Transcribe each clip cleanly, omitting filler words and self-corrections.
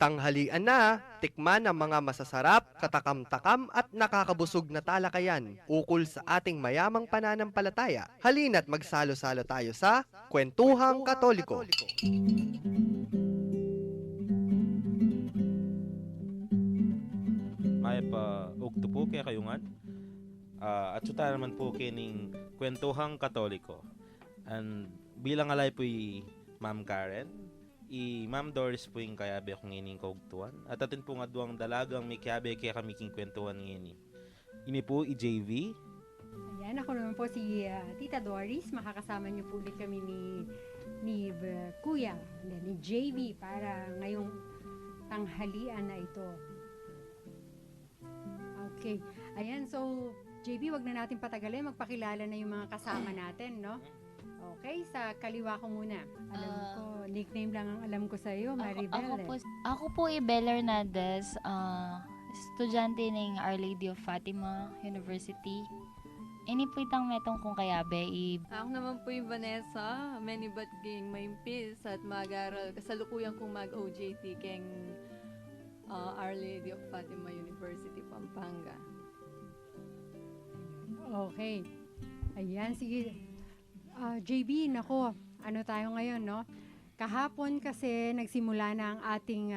Tanghalian na, tikman ang mga masasarap, katakam-takam at nakakabusog na talakayan ukol sa ating mayamang pananampalataya. Halina't magsalo-salo tayo sa Kwentuhang Katoliko. May pa ugto po kaya kayungan. At suta naman po kining Kwentuhang Katoliko. And bilang alay po Ma'am Karen, Ma'am Doris po yung kayabe akong ining kaugtuan. At atin po nga duwang dalagang may kayabe kaya kami king kwentuhan ngini. Ini po JV. Ayan, ako naman po si Tita Doris. Makakasama niyo po ulit kami ni Kuya, ni JV para ngayong tanghalian na ito. Okay. Ayan, so JV, wag na natin patagalin. Magpakilala na yung mga kasama natin, no? Okay, sa kaliwa ko muna. Alam ko, nickname lang ang alam ko sa iyo, Maribel. Ako po Bella Hernandez, estudyante ng Our Lady of Fatima University. Ini po itang metong kong kayabe. Ako naman po yung Vanessa, many but ging maimpis at mag-aral, kasalukuyan kong mag-OJT keng Our Lady of Fatima University, Pampanga. Okay. Ayan, sige. JB, nako, ano tayo ngayon, no? Kahapon kasi nagsimula na ang ating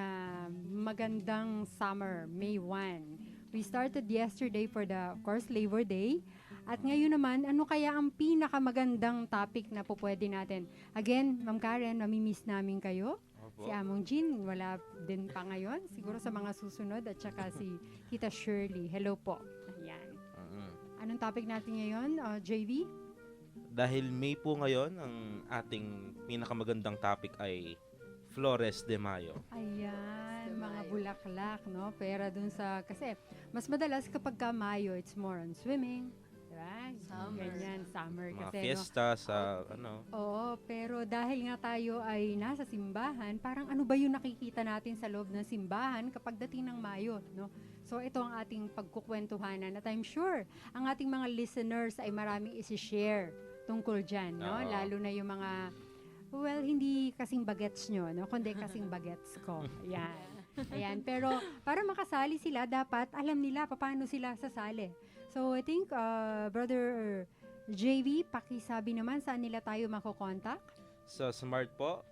magandang summer, May 1. We started yesterday for of course, Labor Day. At ngayon naman, ano kaya ang pinakamagandang topic na po pwede natin? Again, Ma'am Karen, mamimiss namin kayo. Si Among Jean, wala din pa ngayon. Siguro sa mga susunod. At saka si Tita Shirley. Hello po. Ayan. Anong topic natin ngayon, JV? Dahil May po ngayon, ang ating pinakamagandang topic ay Flores de Mayo. Ayan, mga bulaklak, no? Pero dun sa, kasi mas madalas kapag ka Mayo, it's more on swimming. Diba? Summer. Ganyan, summer Mga kasi, fiesta no? sa ano. Oo, pero dahil nga tayo ay nasa simbahan, parang ano ba yung nakikita natin sa loob ng simbahan kapag dating ng Mayo, no? So ito ang ating pagkukwentuhanan at I'm sure ang ating mga listeners ay maraming isi-share tungkol dyan, no? Oo. Lalo na yung mga, well, hindi kasing bagets nyo, no? Kundi kasing bagets ko. Ayan. Ayan. Pero para makasali sila, dapat alam nila paano sila sasali. So I think, Brother JV, pakisabi naman saan nila tayo makokontak? Sa Smart po,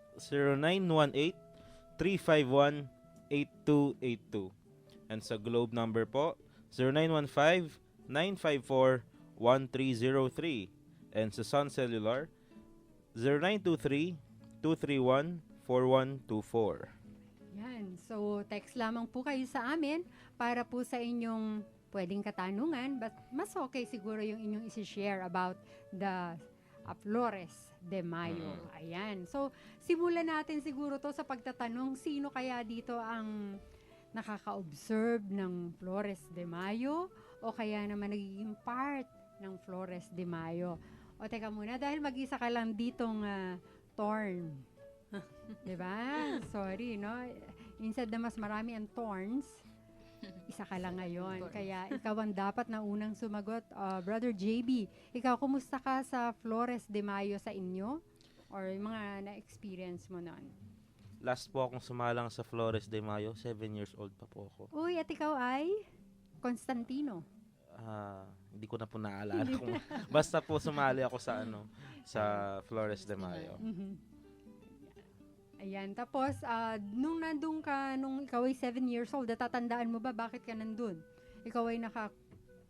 0918-351-8282. And sa Globe number po, 0915-954-1303. And sa Sun Cellular, 0923-231-4124. Yan. So, text lamang po kayo sa amin para po sa inyong pwedeng katanungan. But mas okay siguro yung inyong isi-share about the Flores de Mayo. Ayan. So, simulan natin siguro to sa pagtatanong, sino kaya dito ang nakaka-observe ng Flores de Mayo o kaya naman nagiging part ng Flores de Mayo. O teka muna, dahil mag-isa ka lang ditong thorn. Diba? Sorry, no? Instead na mas marami ang thorns, isa ka lang ngayon. Kaya ikaw ang dapat na unang sumagot. Brother JB, ikaw, kumusta ka sa Flores de Mayo sa inyo? Or yung mga na-experience mo noon? Last po akong sumalang sa Flores de Mayo, 7 years old pa po ako. Uy, at ikaw ay Constantino. Hindi ko na po naalala kung basta po sumali ako sa Flores de Mayo. Ayan, tapos nung nandun ka, nung ikaw ay 7 years old, natatandaan mo ba bakit ka nandun? Ikaw ay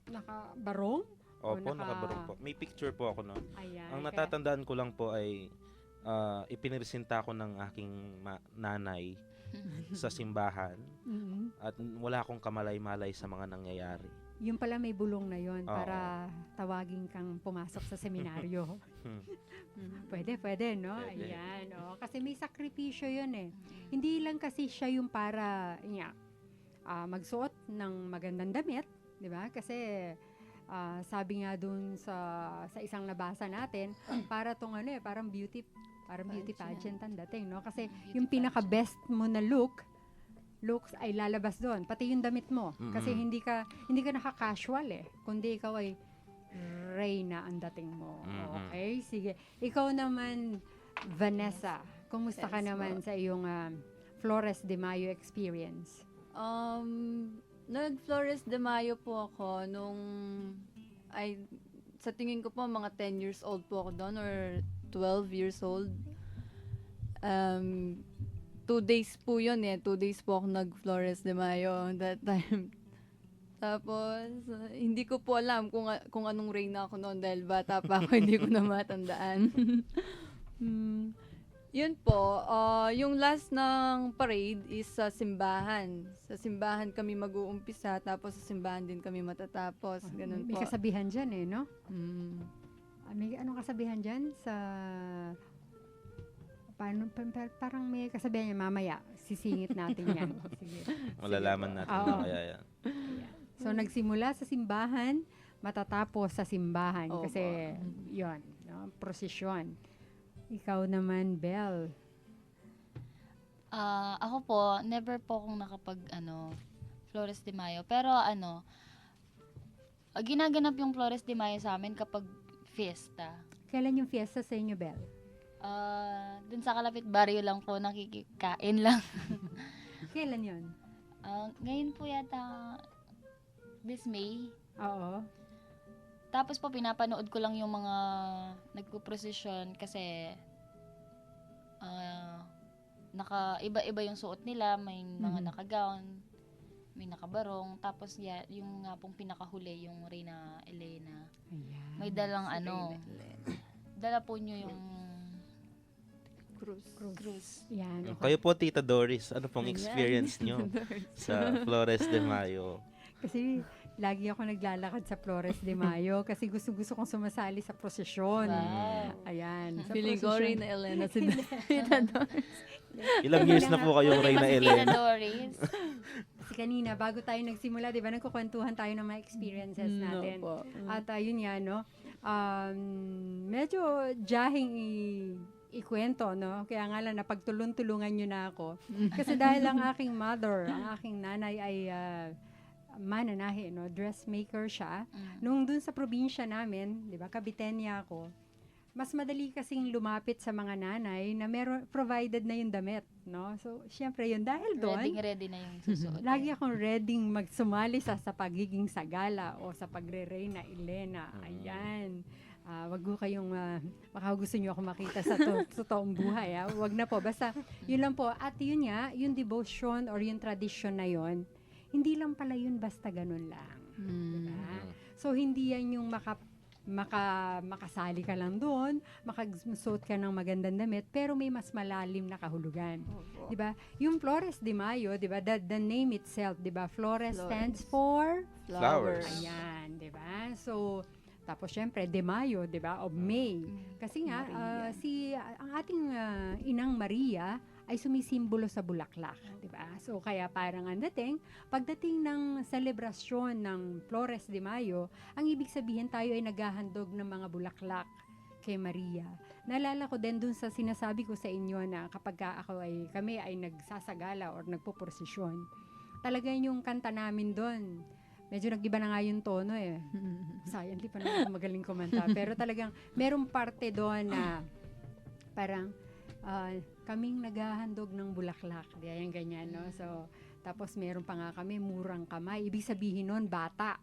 nakabarong? Opo, nakabarong po. May picture po ako noon. Ayan. Ang natatandaan ko lang po ay ipiniresenta ko ng aking nanay sa simbahan at wala akong kamalay-malay sa mga nangyayari. Yung pala may bulong na yon Oo. para tawagin kang pumasok sa seminaryo. Pwede, no? Pwede. Ayan, kasi may sakripisyo yun eh. Hindi lang kasi siya yung para magsuot ng magandang damit, di ba? Kasi sabi nga dun sa isang nabasa natin, para tong parang beauty pageant ang dating, no? Kasi yung pinaka-best mo na looks ay lalabas doon, pati yung damit mo. Kasi hindi ka naka-casual eh, kundi ikaw ay reyna ang dating mo. Okay, sige. Ikaw naman, Vanessa, kumusta ka naman sa iyong Flores de Mayo experience? Nag-Flores de Mayo po ako nung, sa tingin ko po, mga 10 years old po ako doon or 12 years old. 2 days po yun 2 days po ako nag-Flores de Mayo that time. Tapos, hindi ko po alam kung anong reyna ako noon dahil bata pa ako, hindi ko na matandaan. Yun po, yung last ng parade is sa simbahan. Sa simbahan kami mag-uumpisa, tapos sa simbahan din kami matatapos. Ganun May po. kasabihan dyan no? Mm. May anong kasabihan dyan sa... parang may kasabihan niya mamaya. Sisingit natin yan. Sige. Malalaman natin Oo. na kaya yan. So, nagsimula sa simbahan, matatapos sa simbahan. Opo. Kasi, yon no? Prosesyon. Ikaw naman, Belle. Ako po, never po akong Flores de Mayo. Pero ginaganap yung Flores de Mayo sa amin kapag fiesta. Kailan yung fiesta sa inyo, Belle? Dun sa kalapit barrio lang po, nakikikain lang. Kailan yon? Ngayon po yata, this May. Oo. Tapos po, pinapanood ko lang yung mga nagpo-procession kasi iba-iba yung suot nila. May mga nakagown, may nakabarong. Tapos yung nga pong pinakahuli, yung Reyna Elena. Ayan. May dalang dala po nyo yung Cruz. Yan. Okay. Kayo po, Tita Doris, ano pong experience nyo sa Flores de Mayo? Kasi lagi ako naglalakad sa Flores de Mayo kasi gusto kong sumasali sa prosesyon. Wow. Ayan. Sa Feeling ko prosesyon. rin na Elena si Tita Doris. Ilang years na po kayong Reyna Si Tita Elena? Doris. Kasi kanina, bago tayo nagsimula, di ba, nagkukwentuhan tayo ng mga experiences natin. No po. At yun nga, no, medyo jahing ikwento, no? Kaya nga lang, napagtulong-tulungan nyo na ako. Kasi dahil ang aking mother, ang aking nanay ay mananahe, no? Dressmaker siya. Nung dun sa probinsya namin, di ba, Cavitenia ako, mas madali kasing lumapit sa mga nanay na provided na yung damit, no? So, syempre yun, dahil doon, Ready na yung susuot. lagi akong readyng magsumali sa pagiging sagala o sa pagre-Reyna Elena. Ayan. Wag ko kayong, baka gusto nyo ako makita sa totoong buhay. Wag na po. Basta, yun lang po. At yun nga, yung devotion or yung tradition na yun, hindi lang pala yun basta ganun lang. Diba? So, hindi yan yung makasali ka lang doon, makagsuot ka ng magandang damit, pero may mas malalim na kahulugan. Di ba? Yung Flores de Mayo, di ba? The name itself, di ba? Flores stands for Flowers. ayan, di ba? So, tapos syempre, de Mayo, di ba? Of May. Kasi nga, ang ating inang Maria ay sumisimbolo sa bulaklak, di ba? So, kaya parang ang pagdating ng selebrasyon ng Flores de Mayo, ang ibig sabihin tayo ay naghahandog ng mga bulaklak kay Maria. Naalala ko din dun sa sinasabi ko sa inyo na kapag kami ay nagsasagala or nagpuprosesyon, talaga yung kanta namin doon, medyo nag-iba na nga yung tono Sayang, di pa naman ako magaling kumanta. Pero talagang merong parte doon na parang kaming naghahandog ng bulaklak. Diyan ganyan, no? So, tapos meron pa nga kami, murang kamay. Ibig sabihin nun, bata.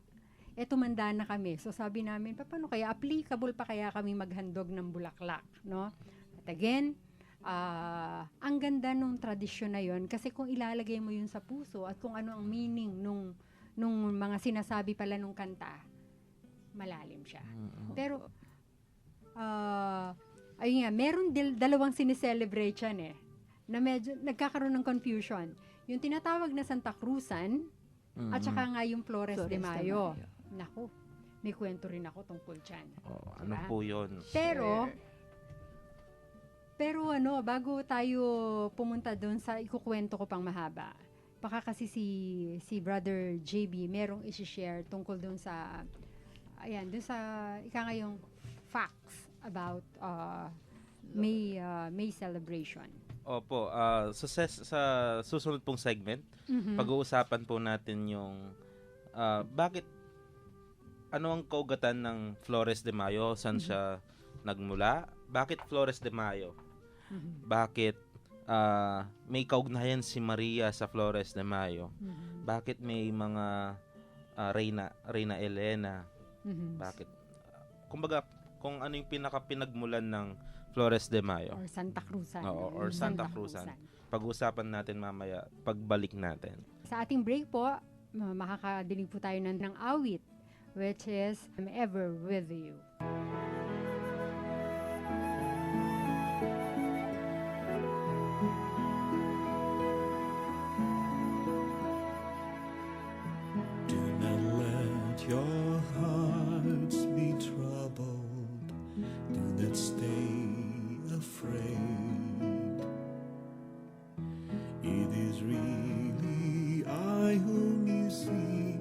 Tumanda na kami. So, sabi namin, paano kaya? Applicable pa kaya kami maghandog ng bulaklak, no? At again, ang ganda nung tradisyon na yon kasi kung ilalagay mo yun sa puso at kung ano ang meaning nung mga sinasabi pala nung kanta, malalim siya. Pero, ayun nga, meron dalawang sineselebrate yan na medyo nagkakaroon ng confusion. Yung tinatawag na Santa Cruzan, at saka nga yung Flores de Mayo. Naku, may kwento rin ako tungkol dyan. Ano po yun? Pero bago tayo pumunta doon sa ikukwento ko pang mahaba, baka kasi si Brother JB merong i-share tungkol doon sa yung facts about May celebration. Opo, sa susunod pong segment, pag-uusapan po natin yung ano ang kaugatan ng Flores de Mayo, saan siya nagmula, bakit Flores de Mayo, bakit may kaugnayan si Maria sa Flores de Mayo? Mhm. Bakit may mga Reyna Elena? Mhm. Bakit? Kumbaga, kung ano yung pinagmulan ng Flores de Mayo. Or Santa Cruzan. Oo, or Santa Cruzan. Pag-usapan natin mamaya, pagbalik natin. Sa ating break po, makakadinig po tayo ng awit, which is I'm Ever With You. Do not let your hearts be troubled. Do not stay afraid. It is really I whom you see.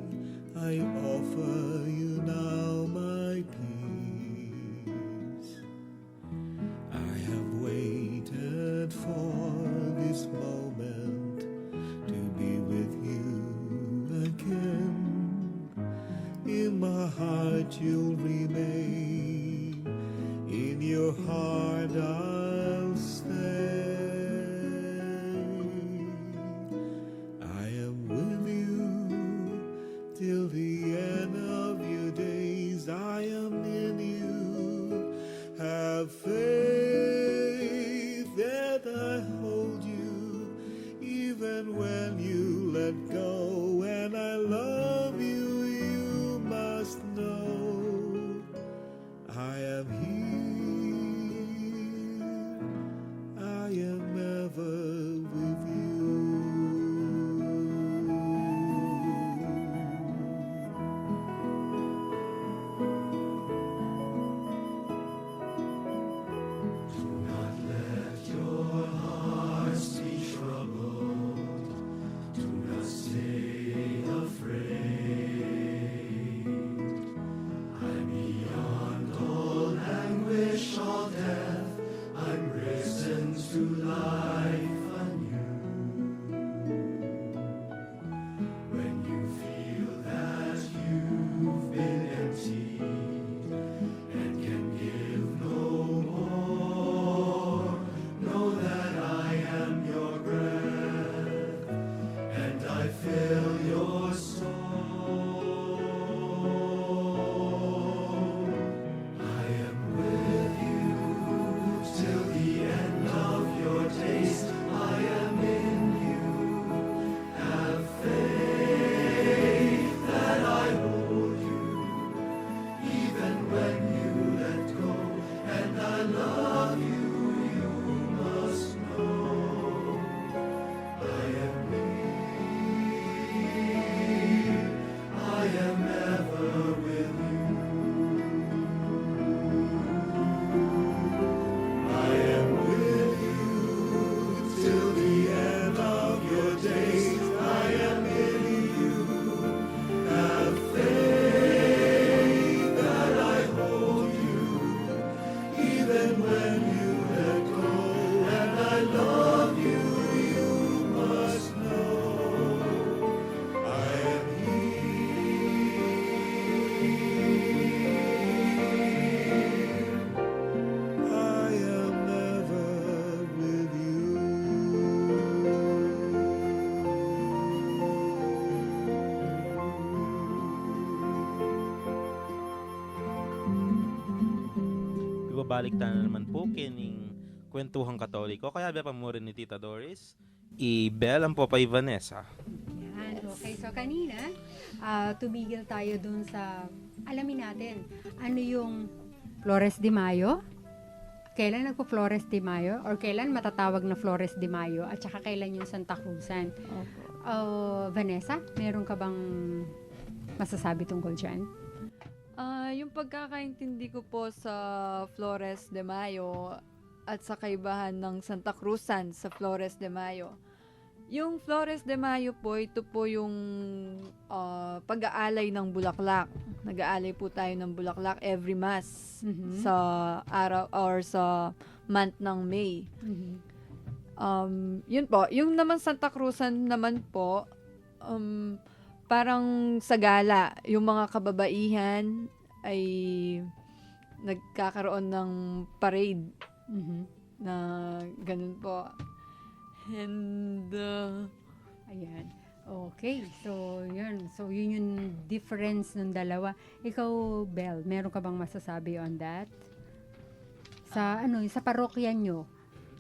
I offer you now my peace. I have waited for this moment to be with you again. In my heart you'll remain. In your heart I'll stay. I am with you till the end of your days. I am in you. Have faith that I hold you even when you let go. And I love you, you must know. I am here. I am ever with you. I am never with Ibabalik tayo na naman po kining Kwentuhang Katoliko. Kaya ba pamurin ni Tita Doris? I-bell ang Popay Vanessa. Yan. Okay, so kanina, tumigil tayo dun sa, alamin natin, ano yung Flores de Mayo? Kailan nagpo-Flores de Mayo? Or kailan matatawag na Flores de Mayo? At saka kailan yung Santa Cruzan? Opo. Vanessa, meron ka bang masasabi tungkol dyan? Yung pagkakaintindi ko po sa Flores de Mayo at sa kaibahan ng Santa Cruzan sa Flores de Mayo. Yung Flores de Mayo po, ito po yung pag-aalay ng bulaklak. Nag-aalay po tayo ng bulaklak every Mass Mhm. sa araw or sa month ng May. Mhm. Yun po. Yung naman Santa Cruzan naman po, parang sa gala, yung mga kababaihan ay nagkakaroon ng parade Mhm. na ganun po. And, Ayan. Okay. So, yun. So, yun yung difference ng dalawa. Ikaw, Belle, meron ka bang masasabi on that? Sa parokya nyo,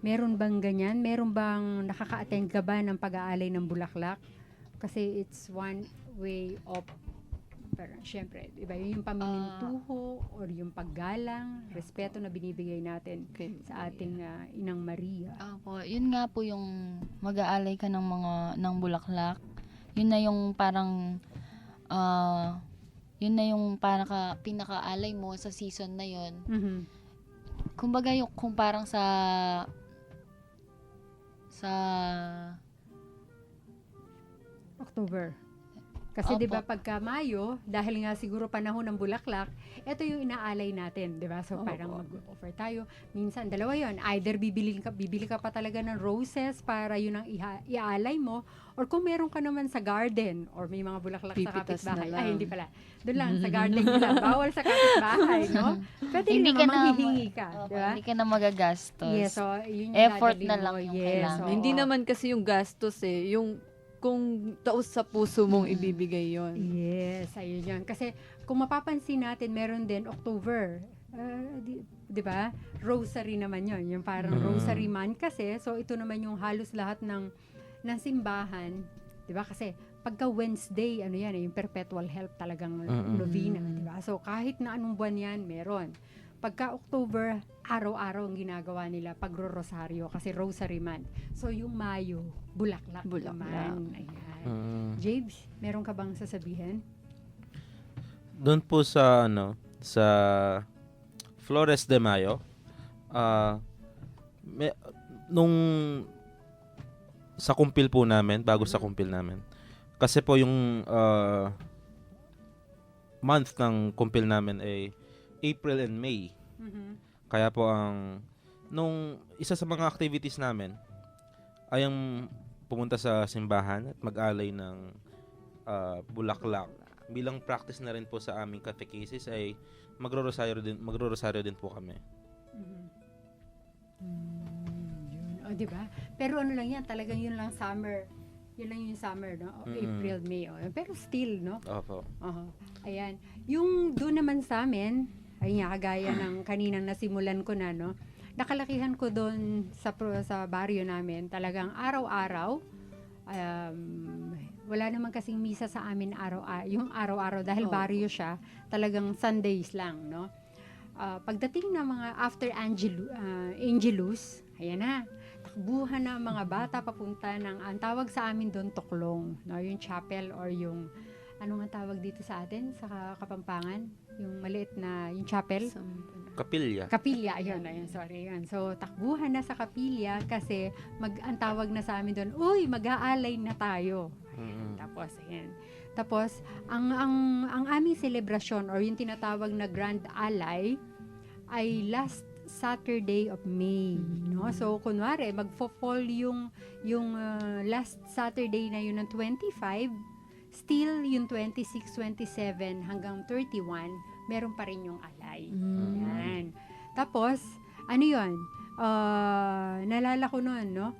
meron bang ganyan? Meron bang nakaka-attend ka ba ng pag-aalay ng bulaklak? Kasi it's one way of, pero syempre, iba yung pamimintuho or yung paggalang, respeto na binibigay natin sa ating Inang Maria. Opo, yun nga po yung mag-aalay ka ng bulaklak. Yun na yung parang yun na yung parang pinaka-alay mo sa season na yun. Mhm. Kumbaga kung parang sa October. Kasi Opo. 'di ba pagka Mayo, dahil nga siguro panahon ng bulaklak, ito yung inaalay natin, 'di ba? So parang mag-offer tayo. Minsan dalawa 'yon, either bibili ka pa talaga ng roses para yun ang iaalay mo, or kung meron ka naman sa garden or may mga bulaklak sa Pipitas na kapitbahay. lang. Ay, hindi pala. Doon lang sa garden lang, bawal sa kapitbahay, no? Pwede Hindi naman ka na manghihingi ka, Opo, 'di ba? hindi ka na magagastos. Yes, so yun yung Effort dadalhin na mo. lang yung Yes, kailangan. oo. hindi naman kasi yung gastos yung kung taos sa puso mong ibibigay yon. Yes, ayun yan. Kasi kung mapapansin natin, meron din October. Di ba? Rosary naman yon. Yung parang rosary month kasi. So, ito naman yung halos lahat ng simbahan. Di ba? Kasi pagka Wednesday, ano yan, yung perpetual help talagang novena. Di ba? So, kahit na anong buwan yan, meron. Pagka October, araw-araw ang ginagawa nila pagro-rosaryo kasi rosary month. So, yung Mayo, bulaklak naman. Ayan. James, meron ka bang sasabihin? Doon po sa sa Flores de Mayo, nung sa kumpil po namin, bago sa kumpil namin. Kasi po yung month ng kumpil namin ay April and May. Kaya po nung isa sa mga activities namin ay ang pumunta sa simbahan at mag-alay ng bulaklak. Bilang practice na rin po sa aming catechesis ay magro-rosaryo din po kami. Yun. O, di ba? Pero ano lang yan, talagang yun lang summer. Yun lang yung summer, no? O, April, May. O. Pero still, no? Opo. Ayan. Yung doon naman sa amin, ay nga, kagaya ng kaninang nasimulan ko na, no? Nakalakihan ko doon sa baryo namin, talagang araw-araw, wala naman kasing misa sa amin yung araw-araw dahil baryo siya, talagang Sundays lang, no? Pagdating ng mga after Angelus, ayan na, takbuhan na mga bata papunta ang tawag sa amin doon tuklong, no? Yung chapel or yung, ano nga tawag dito sa atin, sa Kapampangan? Yung maliit na, yung chapel? Kapilya. Kapilya, ayun, sorry, yun. So, takbuhan na sa kapilya kasi ang tawag na sa amin doon, uy, mag-aalay na tayo. Ayan, Tapos, ang aming selebrasyon or yung tinatawag na Grand Alay ay last Saturday of May, no? So, kunwari, magfo-fall yung last Saturday na yun ng 25, still yung 26, 27 hanggang 31, meron pa rin yung alay. Yan. Tapos, ano yun? Nalala ko noon, no?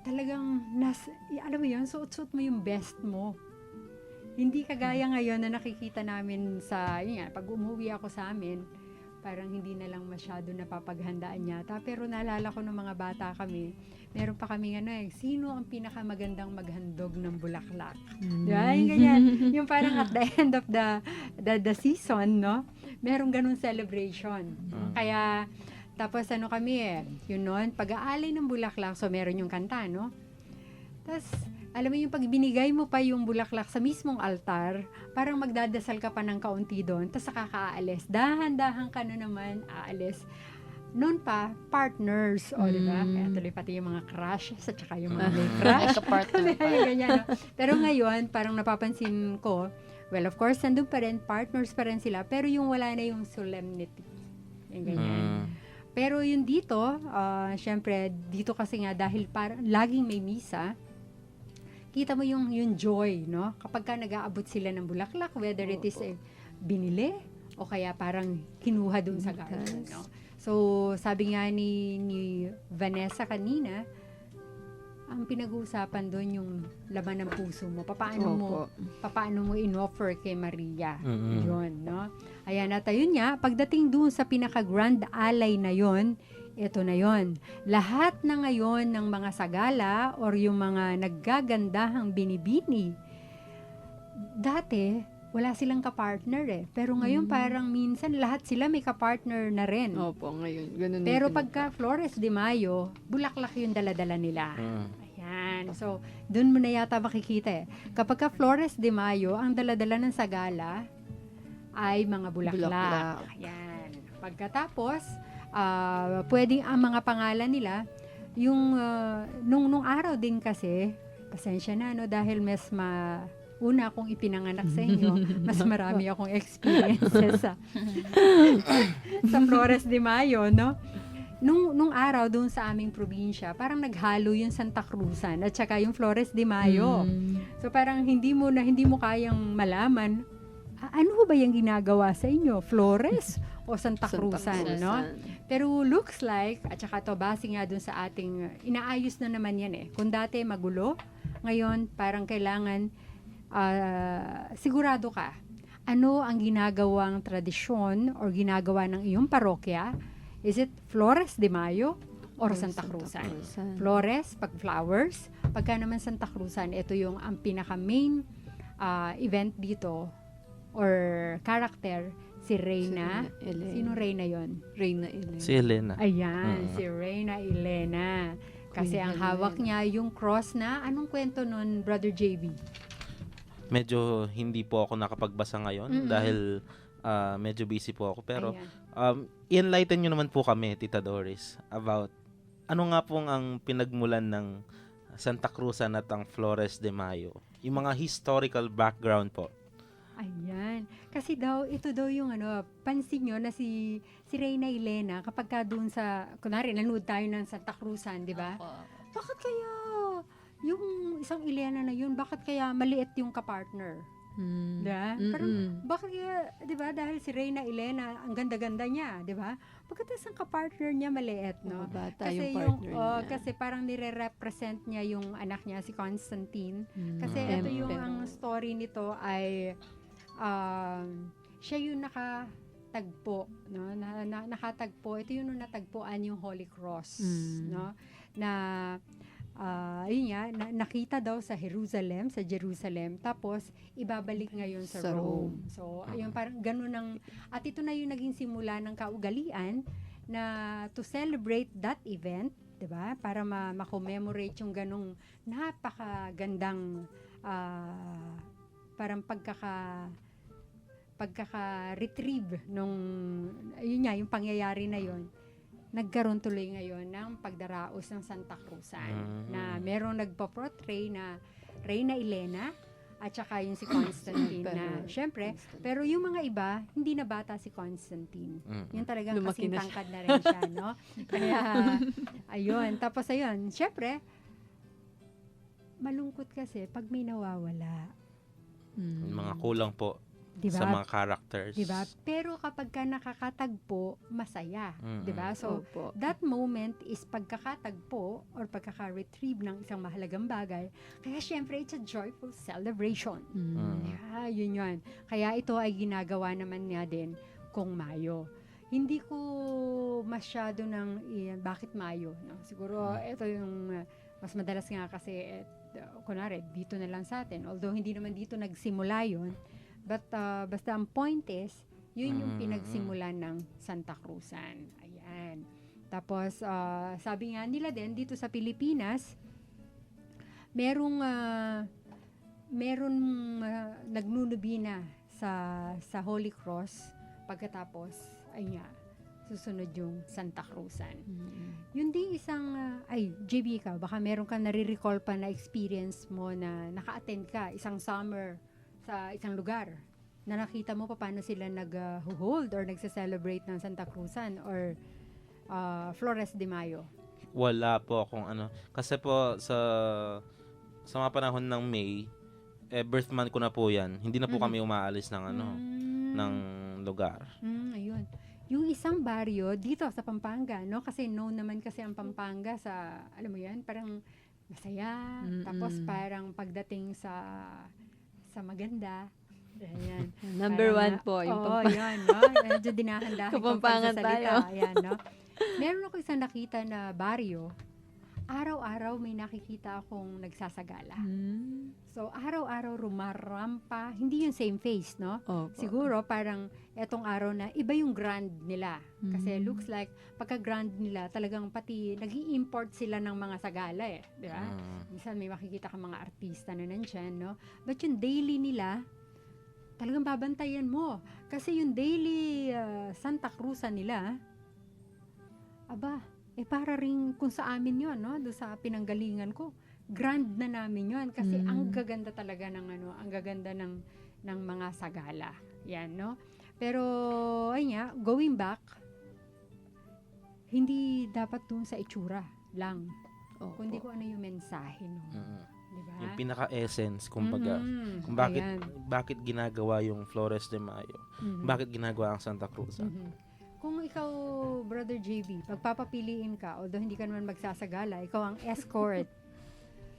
Talagang, alam mo yun, suot-suot mo yung best mo. Hindi kagaya ngayon na nakikita namin pag umuwi ako sa amin, parang hindi na lang masyado napapaghandaan yata. Pero naalala ko ng mga bata kami, meron pa kami sino ang pinakamagandang maghandog ng bulaklak? Diba? Yung ganyan. Yung parang at the end of the season, no? Merong ganun celebration. Kaya, tapos kami yun nun, pag-aalay ng bulaklak, so meron yung kanta, no? Tapos, alam mo yung pag binigay mo pa yung bulaklak sa mismong altar, parang magdadasal ka pa ng kaunti doon, tapos saka aalis. Dahan-dahan ka na naman aalis. Noon pa, partners, di ba? Kaya tuloy pati yung mga crush, at saka yung mga may crush. Partner pa. Ganyan, no? Pero ngayon, parang napapansin ko, well, of course, nandun pa rin, partners pa rin sila, pero yung wala na yung solemnity. Yung ganyan. Pero yung dito, syempre, dito kasi nga, dahil parang laging may misa, kita mo yung joy, no? Kapag ka nag-aabot sila ng bulaklak, whether it is binili o kaya parang kinuha dun sa garden, no? So, sabi nga ni Vanessa kanina, ang pinag-uusapan doon yung laman ng puso mo. Opo. Paano mo in-offer kay Maria. Mm-mm. Yun, no? Ayan, at ayun nga, pagdating doon sa pinaka-grand alay na yon, ito na yon. Lahat na ngayon ng mga sagala or yung mga naggagandahang binibini, dati, wala silang kapartner eh. Pero ngayon parang minsan lahat sila may kapartner na rin. Opo, ngayon. Ganun yung Pero tinatawag. pagka Flores de Mayo, bulaklak yung daladala nila. Mm. Ayan. So, dun mo na yata makikita eh. Kapag ka Flores de Mayo, ang daladala ng sagala ay mga bulaklak. Bulaklak. Ayan. Pagkatapos, pwedeng ang mga pangalan nila, yung nung araw din kasi, pasensya na no, dahil una akong ipinanganak sa inyo, mas marami akong experiences sa Flores de Mayo, no? Nung araw doon sa aming probinsya, parang naghalo yung Santa Cruzan at saka yung Flores de Mayo. So parang hindi mo kayang malaman, ano ba yung ginagawa sa inyo? Flores o Santa Cruzan, no? Pero looks like, at saka to base nga doon sa ating, inaayos na naman yan eh. Kung dati magulo, ngayon parang kailangan sigurado ka ano ang ginagawang tradisyon or ginagawa ng iyong parokya. Is it Flores de Mayo or Santa Cruzan? Flores, pag flowers. Pagka naman Santa Cruzan, ito yung ang pinaka-main event dito or character, si Reyna. Sino Reyna yon? Reyna Elena. Si Elena. Ayan, si Reyna Elena. Kasi Queen ang hawak niya yung cross na, anong kwento nun, Brother JB? Medyo hindi po ako nakapagbasa ngayon dahil medyo busy po ako. Pero Ayan. i-enlighten nyo naman po kami, Tita Doris, about ano nga pong ang pinagmulan ng Santa Cruzan at ang Flores de Mayo. Yung mga historical background po. Ayan. Kasi ito daw yung pansin nyo na si Reyna Elena, kapag ka doon sa, kunwari, nanood tayo ng Santa Cruzan, di ba? Bakit kaya yung isang Elena na yun, bakit kaya maliit yung kapartner? Diba? Parang, bakit kaya, di ba, dahil si Reyna Elena, ang ganda-ganda niya, di ba? Pagkatapos ang kapartner niya maliit, no? Bata Kasi yung partner niya. kasi parang nire-represent niya yung anak niya, si Constantine. Kasi ito yung, ang story nito ay, siya yung nakatagpo, no? Nakatagpo, ito yung natagpuan yung Holy Cross, no? Na, ayun nga, nakita daw sa Jerusalem, tapos ibabalik ngayon sa Sa Rome. So, ayun, parang ganun at ito na yung naging simula ng kaugalian na to celebrate that event, 'di ba? Para ma-commemorate yung ganung napakagandang parang pagkaka-retrieve nung ayun nga, yung pangyayari na yon. Nagkaroon tuloy ngayon ng pagdaraos ng Santa Cruzan na merong nagpo-portray na Reyna Elena at saka yung si Constantine na syempre, pero yung mga iba hindi na bata si Constantine. Yung talagang Lumaki kasing na tangkad na rin siya, no? Kaya ayun, tapos ayun, syempre malungkot kasi pag may nawawala. Yung mga kulang po Diba? sa mga characters. Diba? Pero kapag ka nakakatagpo, masaya. Diba? So, Opo. that moment is pagkakatagpo or pagkaka-retrieve ng isang mahalagang bagay. Kaya syempre, it's a joyful celebration. Yeah, yun. Kaya ito ay ginagawa naman niya din kung Mayo. Hindi ko masyado bakit Mayo. No? Siguro, ito yung mas madalas nga kasi, kunwari, dito na lang sa atin. Although, hindi naman dito nagsimula yun. But basta ang point is, yun yung pinagsimulan ng Santa Cruzan. Ayan. Tapos, sabi nga nila din, dito sa Pilipinas, merong nagnunubina sa Holy Cross. Pagkatapos, ay nga, susunod yung Santa Cruzan. Yun di isang, JB ka, baka meron ka nare-recall pa na experience mo na naka-attend ka, isang summer, sa isang lugar na nakita mo paano sila nag-hold or nagse-celebrate ng Santa Cruzan or Flores de Mayo? Wala po akong Kasi po sa mga panahon ng May, birth month ko na po yan. Hindi na po kami umaalis ng ng lugar. Ayun. Yung isang baryo dito sa Pampanga, no? Kasi known naman kasi ang Pampanga sa, alam mo yan, parang masaya. Mm-mm. Tapos parang pagdating sa maganda, ayan. Number Parang, one po, yung oo, yan, no? Medyo dinahan-dahan kong Kapampangan pagsasalita. tayo. Ayan, no? Meron ako isang nakita na baryo. Araw-araw may nakikita akong nagsasagala. Hmm. So, araw-araw rumarampa. Hindi yung same face, no? Opo. Siguro parang etong araw na iba yung grand nila. Kasi Mm. looks like pagka grand nila talagang pati nag-i-import sila ng mga sagala eh. Di ba? Minsan may makikita ka mga artista na nandyan, no? But yung daily nila, talagang babantayan mo. Kasi yung daily Santa Cruzan nila, aba, para rin kung sa amin yon, no? Doon sa pinanggalingan ko, grand na namin yon kasi ang gaganda talaga ang gaganda ng mga sagala. Yan, no? Pero, ay nga, going back, hindi dapat dun sa itsura lang. Opo. Kundi kung ano yung mensahe, no? Di ba? Yung pinaka-essence, kumbaga, Mhm. kung Ayan. bakit ginagawa yung Flores de Mayo, Mhm. bakit ginagawa ang Santa Cruz. Mhm. Kung ikaw, Brother JB, pagpapapiliin ka, although hindi ka naman magsasagala, ikaw ang escort,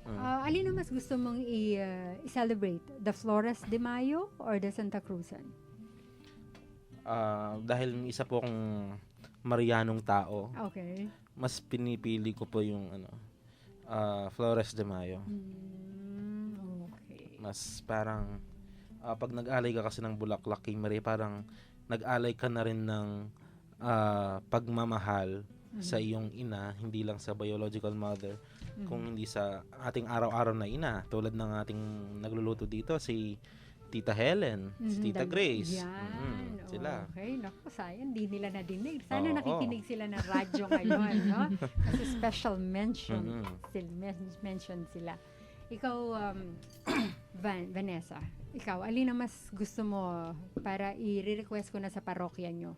alin ang mas gusto mong i-celebrate? The Flores de Mayo or the Santa Cruzan? Dahil isa po akong Marianong tao, Okay. mas pinipili ko po yung Flores de Mayo. Okay. Mas parang pag nag-alay ka kasi ng bulaklak kay Maria, parang nag-alay ka na rin ng pagmamahal sa iyong ina, hindi lang sa biological mother, kung hindi sa ating araw-araw na ina, tulad ng ating nagluluto dito, si Tita Helen, si Tita Grace. Yan. Sila. Okay. Naku, sayang. Hindi nila nadinig. Sana Oo. nakikinig sila ng radyo ngayon, no? Kasi special mention. Mention sila. Ikaw, Vanessa, ikaw, alin ang mas gusto mo para i-request ko na sa parokya nyo?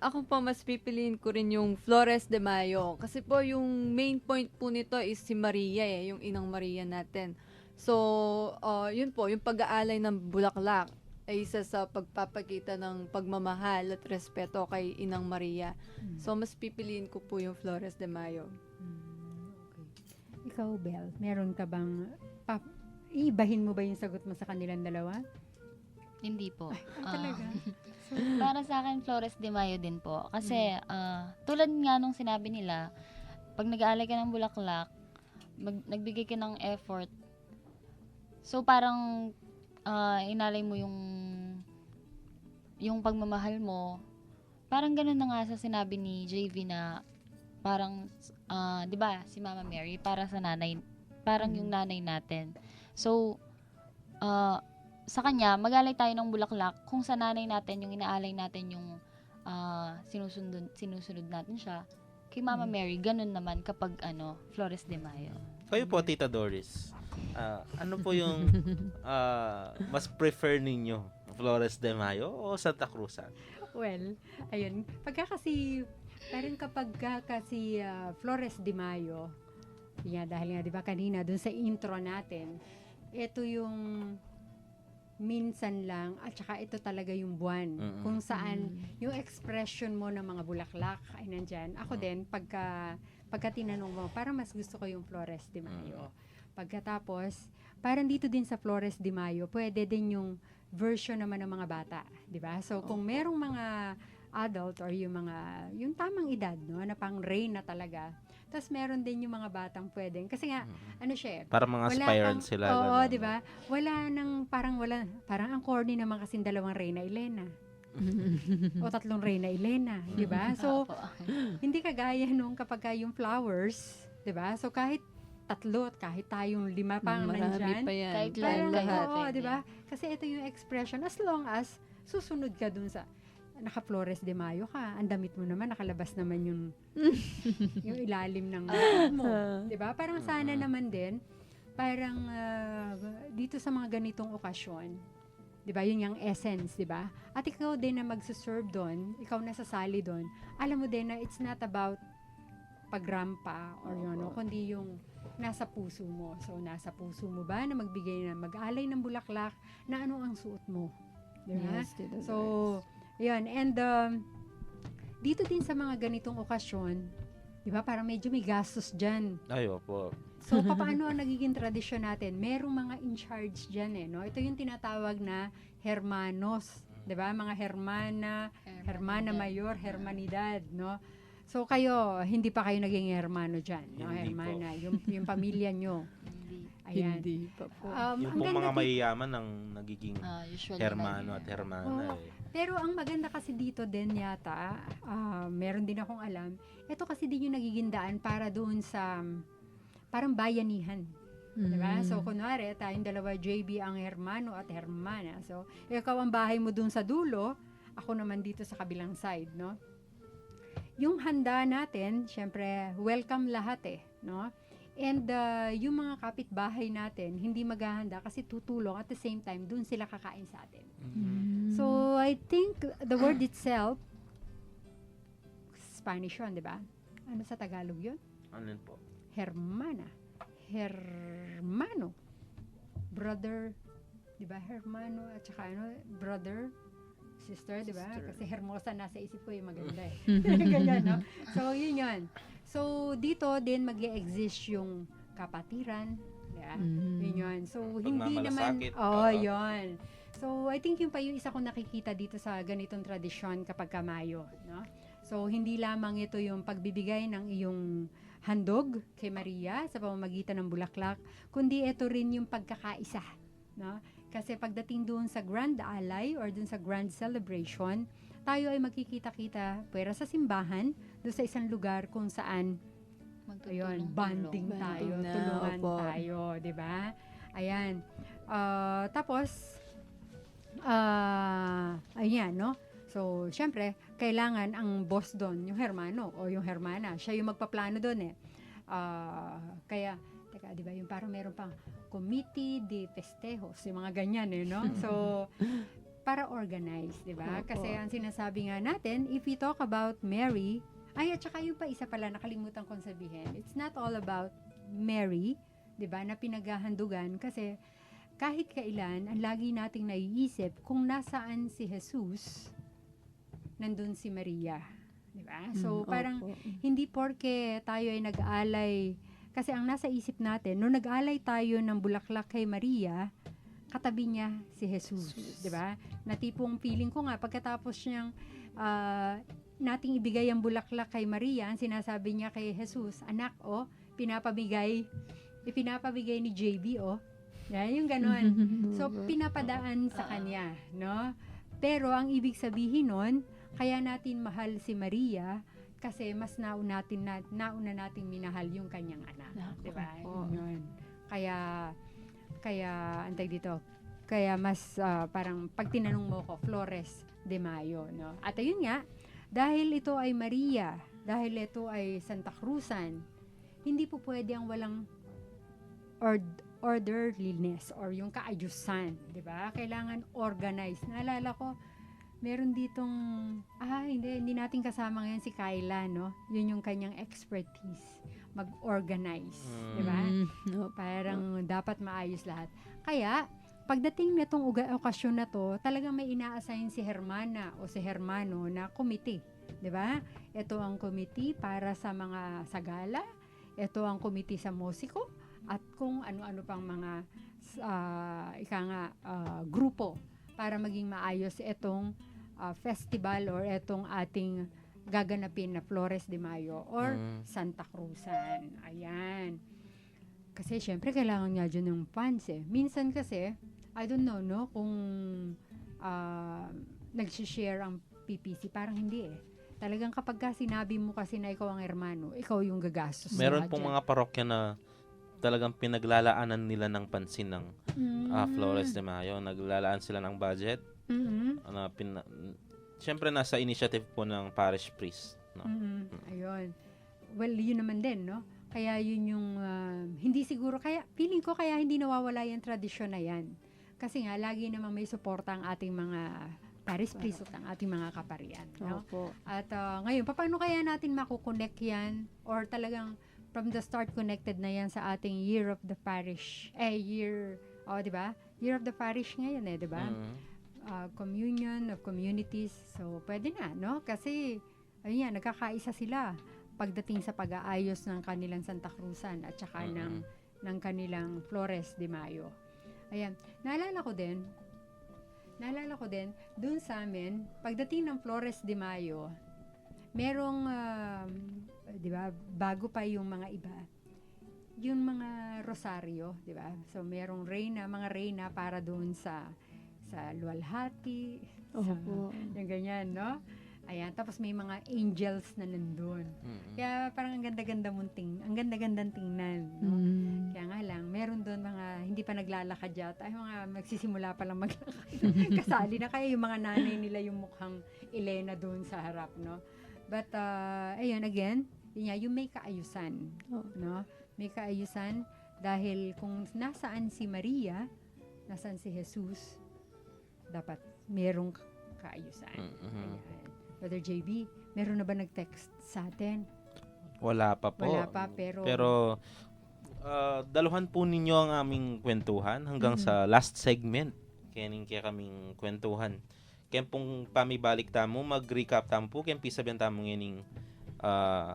Ako po mas pipiliin ko rin yung Flores de Mayo. Kasi po yung main point po nito is si Maria yung inang Maria natin. So, yun po, yung pag-aalay ng bulaklak ay isa sa pagpapakita ng pagmamahal at respeto kay inang Maria. So, mas pipiliin ko po yung Flores de Mayo. Okay. Ikaw, Bel, meron ka bang, iibahin mo ba yung sagot mo sa kanilang dalawa? Hindi po. Talaga? Para sa akin, Flores de Mayo din po. Kasi, tulad nga nung sinabi nila, pag nag-aalay ka ng bulaklak, nagbigay ka ng effort. So, parang, inalay mo yung pagmamahal mo. Parang ganun na nga sa sinabi ni JV na, parang, di ba, si Mama Mary, para sa nanay, parang yung nanay natin. So, sa kanya, mag-alay tayo ng bulaklak kung sa nanay natin, yung inaalay natin yung sinusunod natin siya. Kay Mama Mary, ganun naman kapag Flores de Mayo. Kayo po, Tita Doris, ano po yung mas prefer ninyo? Flores de Mayo o Santa Cruzan? Well, ayun. Parang kapag kasi Flores de Mayo, dahil nga, di ba, kanina, dun sa intro natin, ito yung minsan lang, at saka ito talaga yung buwan. Kung saan, yung expression mo ng mga bulaklak ay nandyan. Ako din, pagka tinanong mo, parang mas gusto ko yung Flores de Mayo. Pagkatapos, parang dito din sa Flores de Mayo, pwede din yung version naman ng mga bata, di ba? So, kung merong mga adult or yung tamang edad, no, na pang rain na talaga, tapos meron din yung mga batang pwedeng, kasi nga, Para mga aspirant sila. Oo, ganun, di ba? Parang ang corny naman kasi dalawang Reyna Elena. O tatlong Reyna Elena, di ba? So, hindi kagaya nung kapag yung flowers, di ba? So, kahit tatlo, kahit tayong 5 pang Marami nandyan, pa yan. Kahit parang, lahat. oo, di ba? Kasi ito yung expression, as long as susunod ka dun sa naka-Flores de Mayo ka, ang damit mo naman, nakalabas naman yung ilalim ng mo. Diba? Parang sana naman din, parang dito sa mga ganitong okasyon, diba? Yun yung essence, diba? At ikaw din na magsuserve doon, ikaw nasasali doon, alam mo din na it's not about pagrampa or kundi yung nasa puso mo. So, nasa puso mo ba na mag-alay ng bulaklak na ano ang suot mo? Diba? Yes, Tita Doris. So, yun. And dito din sa mga ganitong okasyon, Di ba? Parang medyo may gastos dyan. Ay, opo. So, paano ang nagiging tradisyon natin? Merong mga in charge dyan eh, no? Ito yung tinatawag na hermanos. Di ba? Mga hermana mayor, hermanidad, no? So, kayo, hindi pa kayo naging hermano dyan, no? Hindi Hermana, yung pamilya nyo. Hindi. Ayan. Hindi pa po. Yung Ang pong ganda mga dito- mayayaman ang nagiging Usually hermano na at yun. hermana Oo. eh. Pero ang maganda kasi dito din yata, meron din akong alam, ito kasi din yung nagiging daan para doon sa parang bayanihan. Diba? So, kunwari, tayong dalawa, JB ang hermano at hermana. So, ikaw ang bahay mo doon sa dulo, ako naman dito sa kabilang side, no? Yung handa natin, syempre, welcome lahat eh, no? And yung mga kapitbahay natin, hindi maghahanda kasi tutulong at the same time, doon sila kakain sa atin. So, I think the word itself, Spanish yun, di ba? Ano sa Tagalog yun? Ano yun po? Hermana. Hermano. Brother. Di ba? Hermano at saka ano, brother. Sister, di ba? Sister. Kasi hermosa nasa isip ko yung maganda eh. Ganyan, no? So, yun yun. So, dito din mag-exist yung kapatiran. Yeah. Yun yun. So, hindi naman... Pagmamalasakit. Oo, yun. So, I think yung pa yung isa kong nakikita dito sa ganitong tradisyon kapag kamayo, no? So, hindi lamang ito yung pagbibigay ng iyong handog kay Maria sa pamamagitan ng bulaklak, kundi ito rin yung pagkakaisa, no? Kasi pagdating doon sa Grand Alay or doon sa Grand Celebration, tayo ay magkikita-kita pwera sa simbahan, doon sa isang lugar kung saan ayun, bonding Bonding tayo, na, tulungan opo. tayo, 'di ba? Ayan. Tapos ayan, no? So, syempre, kailangan ang boss doon, yung hermano o yung hermana, siya yung magpaplano doon eh. Kaya, teka, 'di ba, yung parang meron pang committee de festejos, yung mga ganyan eh, no? So, para organize, 'di ba? Opo. Kasi ang sinasabi nga natin, if we talk about Mary, ay, at saka yung pa isa pala, nakalimutan kong sabihin. It's not all about Mary, di ba, na pinaghahandugan. Kasi kahit kailan, ang lagi nating naiisip kung nasaan si Jesus, nandun si Maria. Di ba? So, parang hindi porke tayo ay nag-aalay, kasi ang nasa isip natin, nung nag-aalay tayo ng bulaklak kay Maria, katabi niya si Jesus. Di ba? Na tipong feeling ko nga, pagkatapos niyang nating ibigay ang bulaklak kay Maria, ang sinasabi niya kay Jesus, anak, ipinapabigay ni JB, yan, yung ganon. So, pinapadaan sa kanya, no? Pero, ang ibig sabihin nun, kaya natin mahal si Maria, kasi mas nauna nating minahal yung kanyang anak. Nako Di ba? po. Yun. Kaya, antay dito, kaya mas, parang, pag tinanong mo ko, Flores de Mayo, no? At ayun nga, dahil ito ay Maria, dahil ito ay Santa Cruzan, hindi po pwede ang walang orderliness or yung kaayusan, di ba? Kailangan organized. Naalala ko, meron ditong, hindi natin kasama ngayon si Kyla, no? Yun yung kanyang expertise, mag-organize, di ba? Parang dapat maayos lahat. Kaya, pagdating nitong okasyon na to, talagang may ina-assign si Hermana o si Hermano na committee, 'di ba? Ito ang committee para sa mga sagala, ito ang committee sa musiko, at kung ano-ano pang mga grupo para maging maayos itong festival or itong ating gaganapin na Flores de Mayo or Santa Cruzan. Ayan. Kasi syempre kailangan nga dyan ng funds eh. Minsan kasi, I don't know, no, kung nag-share ang PPC, parang hindi eh. Talagang kapag ka sinabi mo kasi na ikaw ang hermano, ikaw yung gagastos. Meron lahat pong dyan. mga parokya na talagang pinaglalaanan nila ng pansin ng Flores de Mayo. Naglalaan sila ng budget. Siyempre, nasa initiative po ng parish priest. No? Ayun. Well, yun naman din, no? Kaya yun yung, hindi siguro, kaya, feeling ko kaya hindi nawawala yung tradisyon na yan. Kasi nga, lagi naman may suporta ang ating mga parish priest at ang ating mga kaparian, no? Opo. At ngayon, paano kaya natin makukonect yan? Or talagang from the start connected na yan sa ating Year of the Parish. Di ba? Year of the Parish ngayon di ba? Communion of Communities. So, pwede na, no? Kasi, ayun yan, nagkakaisa sila. pagdating sa pag-aayos ng kanilang Santa Cruzan at saka ng kanilang Flores de Mayo. Ayan, naalala ko din, dun sa amin, pagdating ng Flores de Mayo, merong, di ba, bago pa yung mga iba, yung mga rosaryo, di ba? So, merong mga reyna para doon sa luwalhati, Opo. yung ganyan, no? Ayan, tapos may mga angels na nandun. Kaya parang ang ganda-gandang tingnan, no? Kaya nga lang, meron doon mga hindi pa naglalakad yata, ay mga magsisimula pa lang maglakad. Kasali na kaya yung mga nanay nila yung mukhang Elena doon sa harap, no? But, ayun, again, yung may kaayusan, no? May kaayusan dahil kung nasaan si Maria, nasaan si Jesus, dapat merong kaayusan. Ayan. Brother JB, meron na ba nag-text sa atin? Wala pa po. Wala pa, pero daluhan po ninyo ang aming kwentuhan hanggang sa last segment. Kaya kaming kwentuhan. Kaya pong pamibalik tamo, mag-recap tamo po. Kaya pisabihan tamo ngayon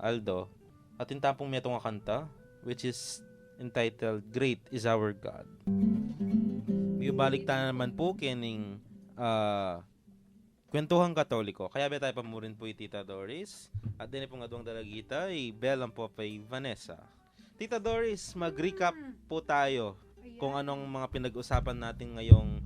Aldo. At yung tapong may itong kanta, which is entitled, Great is Our God. May balik tayo naman po kaya Kwentuhang Katoliko. Kaya ba tayo pamurin po Tita Doris? At din pong adwang dalagita, Belang po kay Vanessa. Tita Doris, mag-recap po tayo kung anong mga pinag-usapan natin ngayong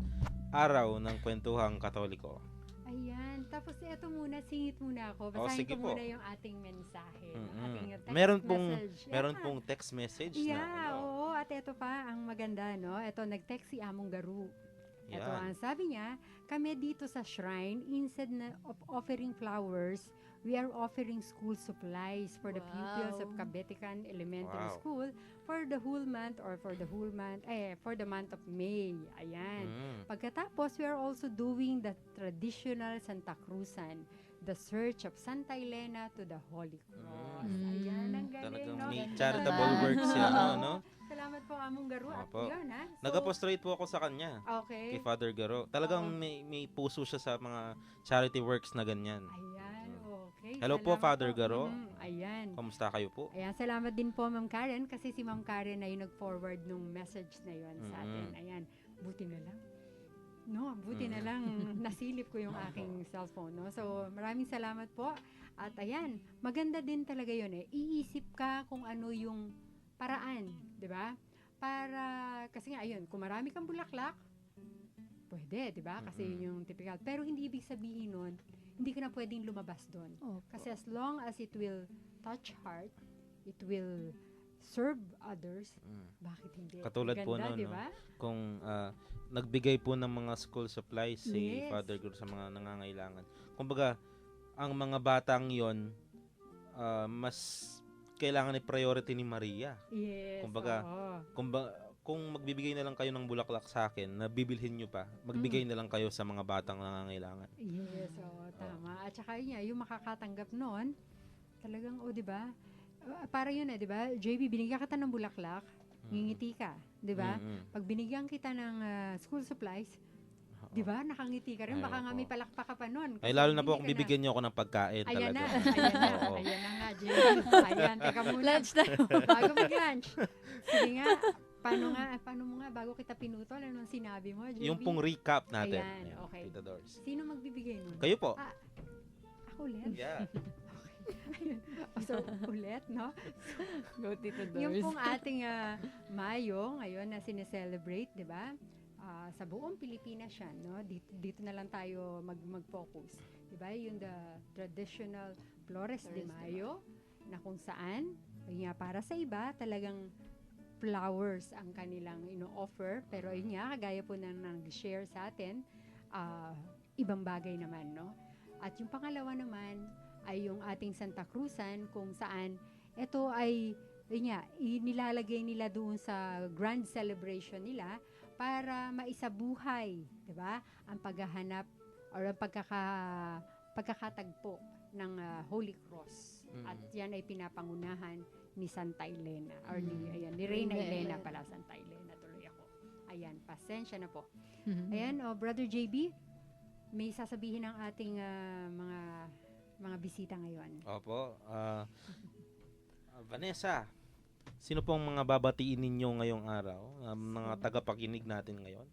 araw ng Kwentuhang Katoliko. ayan. Tapos ito muna, singit muna ako. Basahin sige ko po. muna yung ating mensahe. Ating text Meron message. pong text message Yeah, na. oo. At ito pa, ang maganda, no? Ito, nag-text si Among Garu. Ito, Yan. ang sabi niya, kami dito sa shrine, instead of offering flowers, we are offering school supplies for the pupils of Wow. Kabetikan Elementary Wow. School for the month of May. Ayan. Pagkatapos, we are also doing the traditional Santa Cruzan, the search of Santa Elena to the Holy Cross. Ayan, ang galing, Talagang no? may Ganda charitable naman. works yan, no? Salamat po, Among Garu. At Opo. yun, ha? So, Nag-apostrate po ako sa kanya. okay. Kay Father Garo. Talagang Oo. may puso siya sa mga charity works na ganyan. Ayan, okay. Hello po, Salamat Father Garo. Ayan. Kamusta kayo po? Ayan, salamat din po, Ma'am Karen, kasi si Ma'am Karen ay nag-forward nung message na yon sa atin. Ayan, buti na lang. No, buti na lang nasilip ko yung aking cellphone, no? So, maraming salamat po. At ayan, maganda din talaga yun eh. Iisip ka kung ano yung paraan, di ba? Para, kasi nga, ayun, kung marami kang bulaklak, pwede, di ba? Kasi yun yung typical. Pero hindi ibig sabihin nun, hindi ka na pwedeng lumabas doon. Kasi as long as it will touch heart, it will serve others, bakit hindi? Katulad po Ganda, nun, di no? ba? Kung nagbigay po ng mga school supplies si Yes. Father Garo sa mga nangangailangan. Kumbaga, ang mga batang yon mas kailangan ni priority ni Maria. Yes. Kumbaga, oo. Kung magbibigay na lang kayo ng bulaklak sa akin, na bibilhin nyo pa, magbigay na lang kayo sa mga batang nangangailangan. Yes, oo, tama. At saka yun, yung makakatanggap noon, talagang, di ba? Para yun di ba? JB, binigyan kita ng bulaklak, ngingiti ka, di ba? Pag binigyan kita ng school supplies, di ba? Nakangiti ka rin. Ay, Baka nga opo. may palakpak ka pa noon. Ay, lalo na po kung bibigyan nyo ako ng pagkain Ayan na, talaga. ayan na, Oo. ayan na nga, JB. Ayan, teka muna. Lunch na. Bago mag-lunch. Sige nga, paano mo nga, bago kita pinutol, anong sinabi mo, JB? Yung pong recap natin. Ayan, Ayan, okay. Tita Doris. Sino magbibigay nun? Kayo po. Ako ulit? Yeah. So, ulit, no? Go, Tito Yung Doris. pong ating Mayo, ngayon na sineselebrate, di ba? Sa buong Pilipinas siya, no? Dito na lang tayo mag-focus. Di ba? Yung the traditional Flores de Mayo, na kung saan, yun nga, para sa iba, talagang flowers ang kanilang ino-offer. Pero yun nga, kagaya po nang nag-share sa atin, ibang bagay naman, no? At yung pangalawa naman, ay yung ating Santa Cruzan, kung saan ito ay yun nga, nilalagay nila doon sa grand celebration nila para maisabuhay, 'di ba? Ang paghahanap or ang pagkakatagpo ng Holy Cross. At yan ay pinapangunahan ni Santa Elena or ni Reina Elena pala, Santa Elena tuloy ako. Ayan, pasensya na po. Ayan, Brother JB, may sasabihin ng ating mga bisita ngayon. Opo. Vanessa, sino pong mga babatiin ninyo ngayong araw? Mga tagapakinig natin ngayon?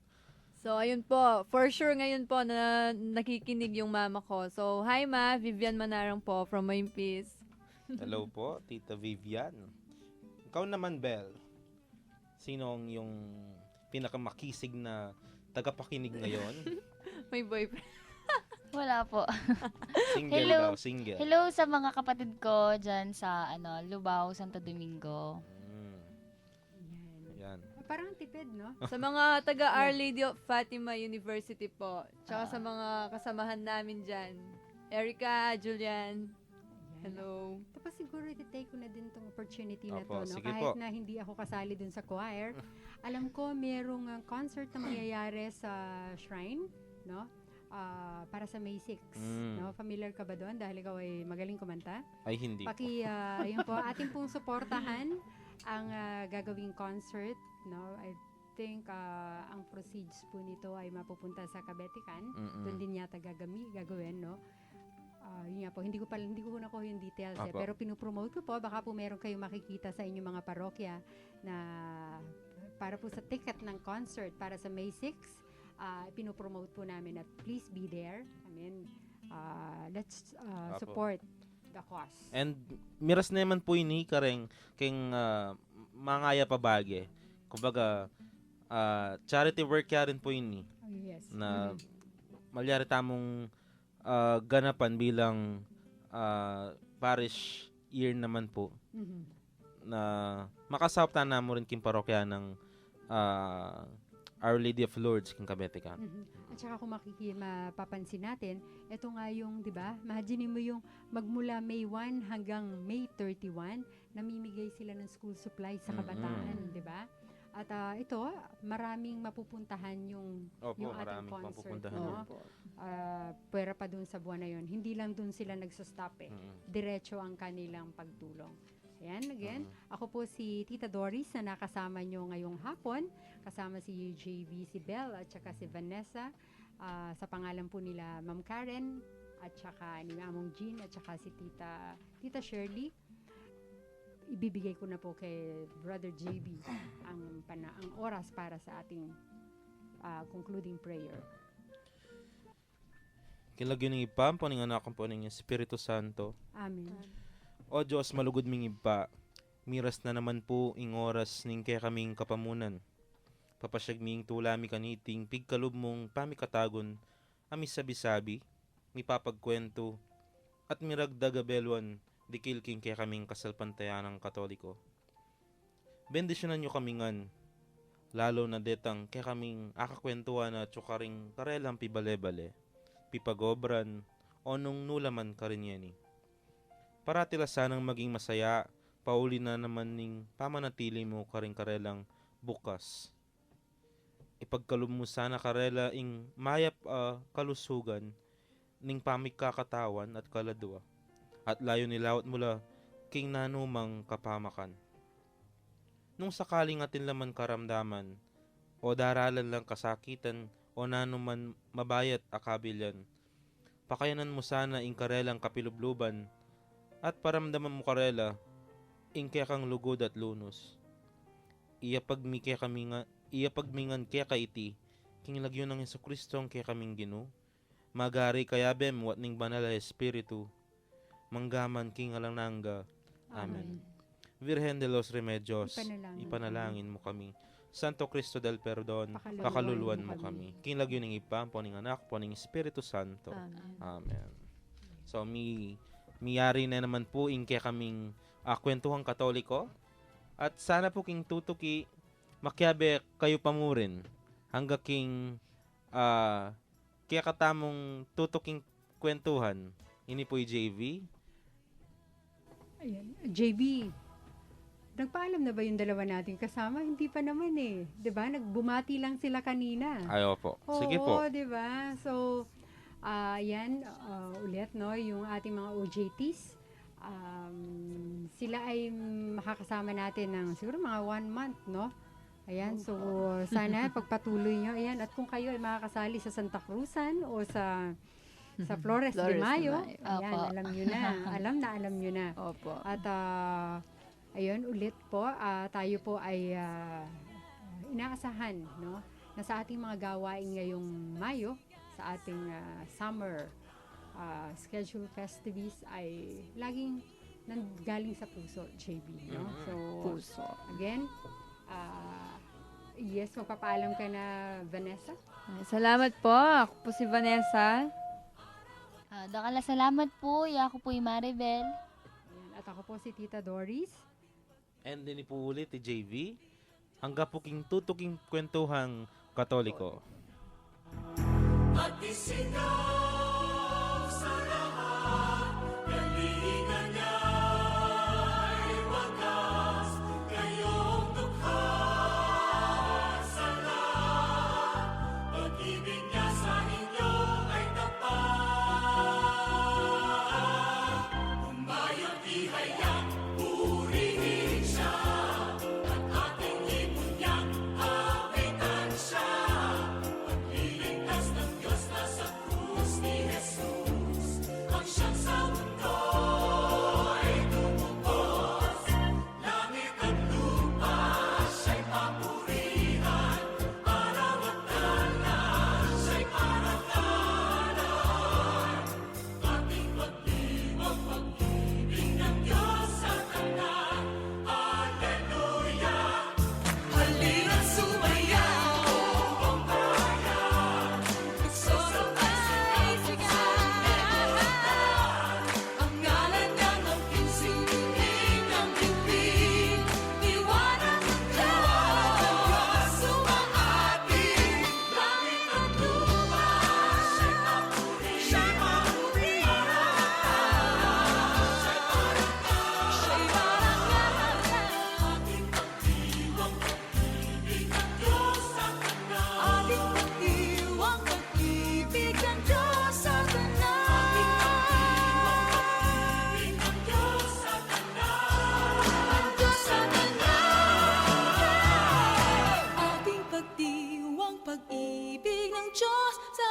So, ayun po. For sure ngayon po na nakikinig yung mama ko. So, hi ma, Vivian Manarang po from Memphis. Hello po, Tita Vivian. Ikaw naman, Belle. Sino ang yung pinakamakisig na tagapakinig ngayon? May boyfriend. Wala po. Single Hello. daw, single. Hello sa mga kapatid ko dyan sa Lubao, Santo Domingo. Yan. Parang tipid, no? Sa mga taga Our Lady of Fatima University po. Tsaka sa mga kasamahan namin dyan. Erica, Julian. Hello. Tapos siguro i-take ko na din tong opportunity na Opo, to, no? sige Kahit po. na hindi ako kasali dun sa choir. Alam ko merong concert na mangyayari sa Shrine, no? Para sa May 6, no? Familiar ka ba doon dahil ikaw ay magaling kumanta? Ay, hindi. Yun po, ating pong suportahan ang gagawing concert, no? I think ang proceeds po nito ay mapupunta sa Kabetikan. Doon din yata gagawin, no? Yun nga po, hindi ko na ko yung details Apo. pero pinopromote ko po, baka po meron kayong makikita sa inyong mga parokya na para po sa ticket ng concert para sa May 6, pinopromote po namin at please be there. I mean, let's Apo. support the cause. And miras naman po ini kareng king mangaya pabage. Kumbaga charity work ya rin po ini Oh, yes. na malyari tamong ganapan bilang parish year naman po Mhm. na makasaptan na mo rin king parokya ng Our Lady of Lourdes king Kabetikan. Mhm. At saka kung mapapansin natin, ito nga yung, di ba, imagine mo yung magmula May 1 hanggang May 31, namimigay sila ng school supplies sa kabataan, di ba? At ito, maraming mapupuntahan yung Opo, ating maraming concert, mapupuntahan no? yun. Pwera pa dun sa buwan na yun. Hindi lang dun sila nagsastop eh. Mm. Diretso ang kanilang pagtulong. Ayan, again, ako po si Tita Doris na nakasama nyo ngayong hapon. Kasama si JV, si Belle, at saka si Vanessa. Sa pangalan po nila Ma'am Karen, at saka ni Mamong Jean, at saka si Tita Shirley. Ibibigay ko na po kay Brother JB ang oras para sa ating concluding prayer. Kilagyo ng ipam, paninganakan po ng Espiritu Santo. Amen. O Diyos, malugod ming iba, miras na naman po ing oras ning kaya kaming kapamunan. Papasyag ming tulami kaniting pigkalub mong pamikatagon, ami sabi-sabi, mi papagkwento, at miragdaga belwan, dikilking kaya kaming kasalpantayan ng Katoliko. Bendisyonan nyo kamingan, lalo na detang kaya kaming akakwentuhan na tsukaring karelang pibale-bale, pipagobran, o nung nulaman karinyeni. Paratila sanang maging masaya, pauli na naman ning pamanatili mo karing karelang bukas. Ipagkalub mo sana karela ing mayap kalusugan, ning pamikakatawan at kaladwa, at layo nilawat mula king nanumang kapamakan. Nung sakaling atin laman karamdaman, o daralan lang kasakitan, o nanuman mabayat akabilyan, pakayanan mo sana ing karelang kapilubluban, at paramdaman mo karela, ing kaya kang lugod at lunos. Iyapagmingan kaya kaiti, king lagyo ng Jesucristong kaya kaming ginu, magari kayabem wat ning banal na Espiritu, manggaman king alananga. Amen. Virgen de los Remedios, ipanalangin mo kami. Santo Cristo del Perdon, pakaluluan mo kami. King lagyo ng ipam, poning anak, poning Espiritu Santo. Amen. So, miyari na naman po ing kaya kaming kwentuhang Katoliko. At sana po king tutuki, makyabe kayo pamurin. Hangga king kaya katamong tutuking kwentuhan. Ini po yung JV. Ayan. JB, nagpaalam na ba yung dalawa nating kasama? Hindi pa naman eh. 'Di ba? Nagbumati lang sila kanina. Ayo po. Sige po. Oo, 'di ba? So, yan, ulit, no, yung ating mga OJTs. Sila ay makakasama natin ng siguro mga 1 month, no? Ayan, so sana pagpatuloy nyo. Ayan, at kung kayo ay makakasali sa Santa Cruzan o sa Flores de Flores de Mayo, Mayo. ayan, Opo. alam nyo na. Alam nyo na. Opo. At ayun, ulit po, tayo po ay inaasahan, no, na sa ating mga gawain ngayong Mayo, sa ating summer schedule festivities ay laging nanggaling sa puso, JB, no? So, Puso. again, yes, magpapaalam ka na, Vanessa. Salamat po. Ako po si Vanessa. Dakala salamat po. Ako po yung Maribel. Ayan, at ako po si Tita Doris. And din po ulit ni JV. Hangga po king tutuking kwentuhang Katoliko. Ating pagdiwang pag-ibig ng Diyos sa